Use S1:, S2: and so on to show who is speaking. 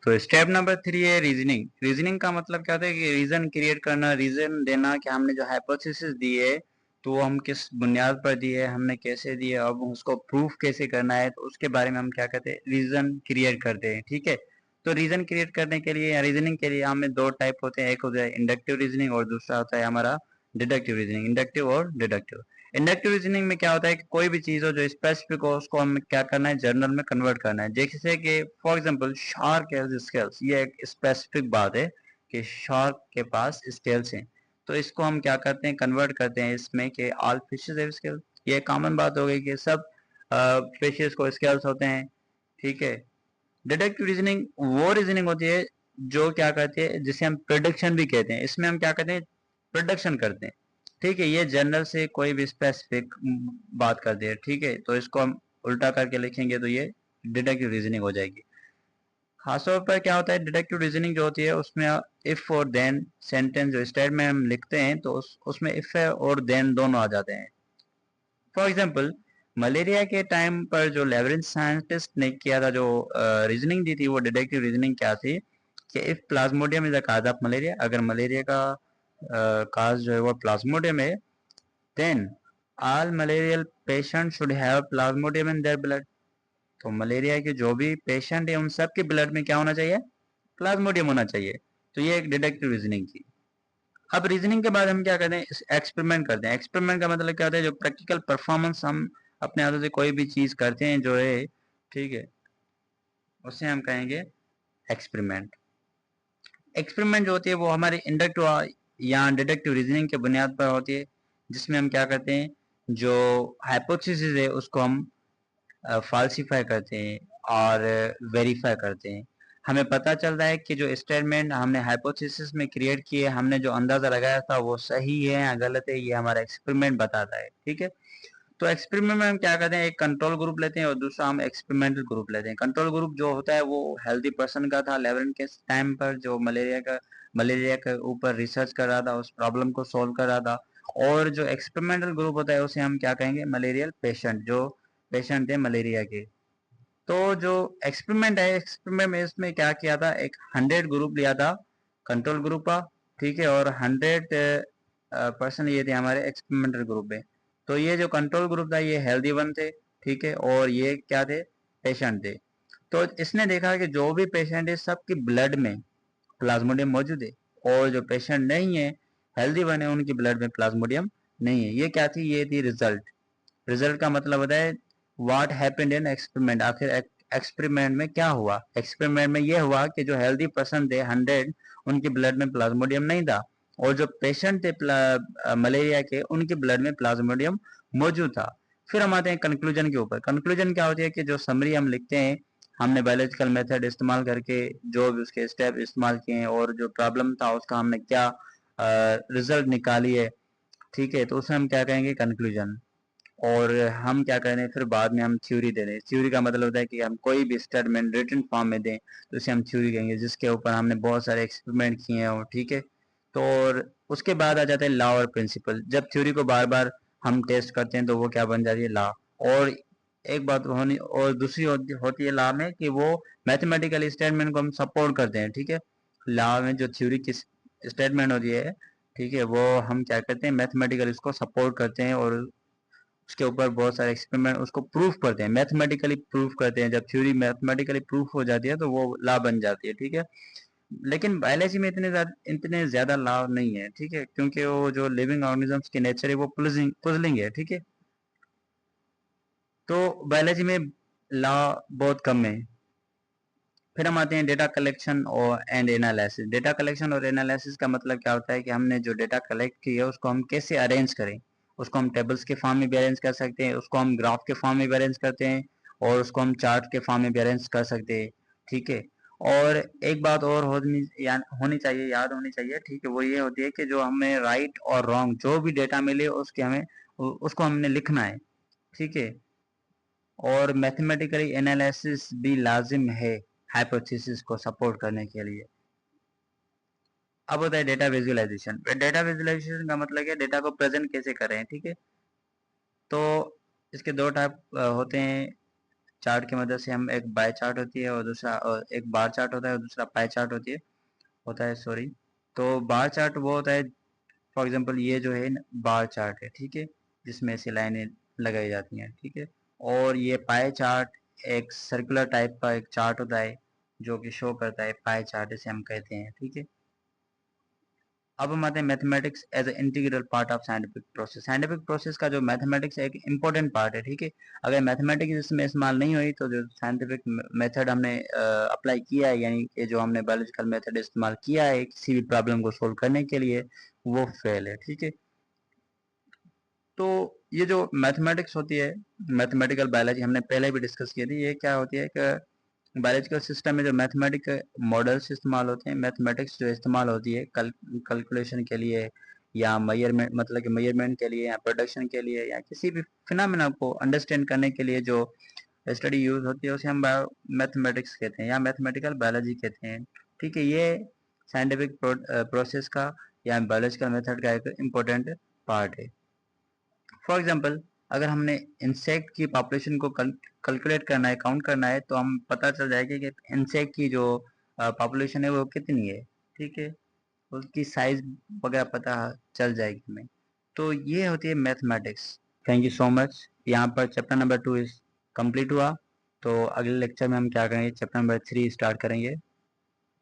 S1: तो step number 3 है reasoning. Reasoning का मतलब क्या होता है कि रीजन क्रिएट करना, रीजन देना कि हमने जो हाइपोथेसिस दी है तो वो हम किस बुनियाद पर दी है, हमने कैसे दी है, अब उसको प्रूफ कैसे करना है, तो उसके बारे में हम क्या कहते हैं, रीजन क्रिएट करते हैं। ठीक है, तो रीजन क्रिएट करने के लिए या रीजनिंग के लिए हमें दो टाइप होते हैं, एक होता है इंडक्टिव रीजनिंग और दूसरा होता है हमारा डिडक्टिव रीजनिंग। इंडक्टिव और डिडक्टिव। इंडक्टिव रीजनिंग में क्या होता है कि कोई भी चीज हो जो स्पेसिफिक हो उसको हमें क्या करना है, जर्नल में कन्वर्ट करना है। जैसे कि for example shark has scales, ये एक स्पेसिफिक बात है कि शार्क के पास स्केल्स हैं, तो इसको हम क्या करते हैं, कन्वर्ट करते हैं इसमें कि ऑल फिशेस हैव स्केल्स। ये कॉमन बात हो गई कि सब फिशेस को स्केल्स होते हैं। ठीक है, डिडक्टिव रीजनिंग वो रीजनिंग होती है जो क्या करती है, जिसे हम प्रोडक्शन भी कहते हैं। इसमें हम क्या करते हैं, प्रोडक्शन करते हैं। ठीक है, ये जनरल से कोई भी स्पेसिफिक बात करते हैं। ठीक है, तो इसको हम उल्टा करके लिखेंगे तो ये डिडक्टिव रीजनिंग हो जाएगी। खासतौर पर क्या होता है, डिडक्टिव रीजनिंग जो होती है उसमें इफ और देन सेंटेंस जो स्टेटमेंट में हम लिखते हैं तो उसमें इफ और देन दोनों आ जाते हैं। फॉर एग्जाम्पल मलेरिया के टाइम पर जो लेवरेंस साइंटिस्ट ने किया था, जो रीजनिंग दी थी, वो डिडक्टिव रीजनिंग क्या थी कि if plasmodium is a cause of malaria, अगर मलेरिया का काज जो है वो प्लाज्मोडियम है, then all malarial patient should have plasmodium in their blood. तो मलेरिया के जो भी पेशेंट है उन सब के ब्लड में क्या होना चाहिए, प्लाज्मोडियम होना चाहिए। तो ये एक डिडक्टिव रीजनिंग की। अब रीजनिंग के बाद हम क्या करते हैं, एक्सपेरिमेंट करते हैं। एक्सपेरिमेंट का मतलब क्या होता है, जो प्रैक्टिकल परफॉर्मेंस हम अपने हाथों से कोई भी चीज करते हैं जो है, ठीक है, उसे हम कहेंगे एक्सपेरिमेंट। एक्सपेरिमेंट जो होती है वो हमारे इंडक्टिव या डिडक्टिव रीजनिंग के बुनियाद पर होती है, जिसमें हम क्या करते हैं, जो हाइपोथेसिस है उसको हम फाल्सिफाई करते हैं और वेरीफाई करते हैं। हमें पता चल रहा है कि जो स्टेटमेंट हमने हाइपोथेसिस में क्रिएट किए, हमने जो अंदाजा लगाया था वो सही है या गलत है, ये हमारा एक्सपेरिमेंट बताता है। ठीक है, तो एक्सपेरिमेंट में हम क्या करते हैं, एक कंट्रोल ग्रुप लेते हैं और दूसरा हम एक्सपेरिमेंटल ग्रुप लेते हैं। कंट्रोल ग्रुप जो होता है वो हेल्दी पर्सन का था लेवरेन के टाइम पर, जो मलेरिया के ऊपर रिसर्च कर रहा था, उस प्रॉब्लम को सॉल्व कर रहा था। और जो एक्सपेरिमेंटल ग्रुप होता है उसे हम क्या कहेंगे, मलेरियल पेशेंट, जो पेशेंट थे मलेरिया के। तो जो एक्सपेरिमेंट है, एक्सपेरिमेंट में इसमें क्या किया था, एक 100 ग्रुप लिया था कंट्रोल ग्रुप का। ठीक है, और 100 पर्सन ये थे हमारे एक्सपेरिमेंटल ग्रुप में। तो ये जो कंट्रोल ग्रुप था ये हेल्दी वन थे। ठीक है, और ये क्या थे, पेशेंट थे। तो इसने देखा कि जो भी पेशेंट है सबकी ब्लड में प्लाज्मोडियम मौजूद है, और जो पेशेंट नहीं है, हेल्दी वन है, उनकी ब्लड में प्लाज्मोडियम नहीं है। ये क्या थी, ये थी रिजल्ट। रिजल्ट का मतलब होता है व्हाट हैपेंड इन एक्सपेरिमेंट, आखिर एक्सपेरिमेंट में क्या हुआ। एक्सपेरिमेंट में यह हुआ कि जो हेल्दी पर्सन थे 100, उनके ब्लड में प्लाज्मोडियम नहीं था, और जो पेशेंट थे मलेरिया के, उनके ब्लड में प्लाज्मोडियम मौजूद था। फिर हम आते हैं कंक्लूजन के ऊपर। कंक्लूजन क्या होती है कि जो समरी हम लिखते हैं, हमने बायोलॉजिकल मेथड इस्तेमाल करके जो भी उसके स्टेप इस्तेमाल किए हैं और जो प्रॉब्लम था उसका हमने क्या रिजल्ट निकाली है। ठीक है, तो उसे हम क्या कहेंगे, कंक्लूजन। और हम क्या करें, फिर बाद में हम थ्योरी दे दें। थ्योरी का मतलब होता है कि हम कोई भी स्टेटमेंट रिटन फॉर्म में दें तो उसे हम थ्योरी कहेंगे, जिसके ऊपर हमने बहुत सारे एक्सपेरिमेंट किए हैं। और ठीक है, तो और उसके बाद आ जाता है लॉ और प्रिंसिपल। जब थ्योरी को बार बार हम टेस्ट करते हैं तो वो क्या बन जाती है, लॉ। और एक बात होनी और दूसरी होती है लॉ में कि वो मैथमेटिकल स्टेटमेंट को हम सपोर्ट करते हैं। ठीक है, लॉ में जो थ्योरी की स्टेटमेंट होती है, ठीक है, वो हम क्या करते हैं, मैथमेटिकल इसको सपोर्ट करते हैं और उसके ऊपर बहुत सारे एक्सपेरिमेंट उसको प्रूफ करते हैं, मैथमेटिकली प्रूफ करते हैं। जब थ्योरी मैथमेटिकली प्रूफ हो जाती है तो वो लॉ बन जाती है। ठीक है, लेकिन बायोलॉजी में इतने ज्यादा लॉ नहीं है। ठीक है, क्योंकि वो जो लिविंग ऑर्गेनिजम्स की नेचर है वो पुजलिंग है। ठीक है, तो बायोलॉजी में लॉ बहुत कम है। फिर हम आते हैं डेटा कलेक्शन और एंड एनालिसिस। डेटा कलेक्शन और एनालिसिस का मतलब क्या होता है कि हमने जो डेटा कलेक्ट किया है उसको हम कैसे अरेंज करें। उसको हम टेबल्स के फॉर्म में भी अरेंज कर सकते हैं, उसको हम ग्राफ के फॉर्म में भी अरेंज करते हैं, और उसको हम चार्ट के फॉर्म में भी अरेंज कर सकते हैं। ठीक है, और एक बात और होनी चाहिए, याद होनी चाहिए। ठीक है, वो ये होती है कि जो हमें राइट और रॉन्ग जो भी डेटा मिले उसके हमें उसको हमने लिखना है। ठीक है, और मैथमेटिकली एनालिसिस भी लाजिम है हाइपोथेसिस को सपोर्ट करने के लिए। अब होता है डेटा विजुअलाइजेशन। डेटा विजुअलाइजेशन का मतलब है डेटा को प्रेजेंट कैसे करें। ठीक है, तो इसके दो टाइप होते हैं, चार्ट की मदद से हम, एक बाय चार्ट होती है और दूसरा, और एक बार चार्ट होता है और दूसरा पाई चार्ट होता है सॉरी। तो बार चार्ट वो होता है, फॉर एग्जांपल ये जो है बार चार्ट है, ठीक है, जिसमें ऐसी लाइनें लगाई जाती हैं, ठीक है। और ये पाई चार्ट एक सर्कुलर टाइप का एक चार्ट होता है जो कि शो करता है पाई चार्ट, इसे हम कहते हैं, ठीक है। अब हम आते हैं mathematics as a integral part of scientific process. Scientific process का जो मैथमेटिक्स एक इंपॉर्टेंट पार्ट है, ठीक है। अगर मैथमेटिक्स इसमें इस्तेमाल नहीं हुई तो जो साइंटिफिक मेथड हमने अप्लाई किया है, यानी कि जो हमने बायोलॉजिकल मेथड इस्तेमाल किया है किसी भी प्रॉब्लम को सोल्व करने के लिए, वो फेल है, ठीक है। तो ये जो मैथमेटिक्स होती है, मैथमेटिकल बायोलॉजी, हमने पहले भी डिस्कस की थी, ये क्या होती है कि बायोलॉजिकल सिस्टम में जो मैथमेटिक मॉडल्स इस्तेमाल होते हैं, मैथमेटिक्स जो इस्तेमाल होती है कैलकुलेशन के लिए, या मेजरमेंट, मतलब कि मेजरमेंट के लिए, या प्रोडक्शन के लिए, या किसी भी फिनोमेना को अंडरस्टैंड करने के लिए जो स्टडी यूज होती है, उसे हम मैथमेटिक्स कहते हैं या मैथमेटिकल बायोलॉजी कहते हैं, ठीक है। ये साइंटिफिक प्रोसेस का या बायोलॉजिकल मेथड का एक इम्पोर्टेंट पार्ट है। फॉर एग्जाम्पल, अगर हमने इंसेक्ट की पॉपुलेशन को कैलकुलेट करना है, काउंट करना है, तो हम पता चल जाएगा कि इंसेक्ट की जो पॉपुलेशन है वो कितनी है, ठीक है। उसकी साइज वगैरह पता चल जाएगी हमें। तो ये होती है mathematics. Thank you so much. यहाँ पर चैप्टर नंबर 2 इज कंप्लीट हुआ। तो अगले लेक्चर में हम क्या करेंगे, चैप्टर नंबर 3 स्टार्ट करेंगे।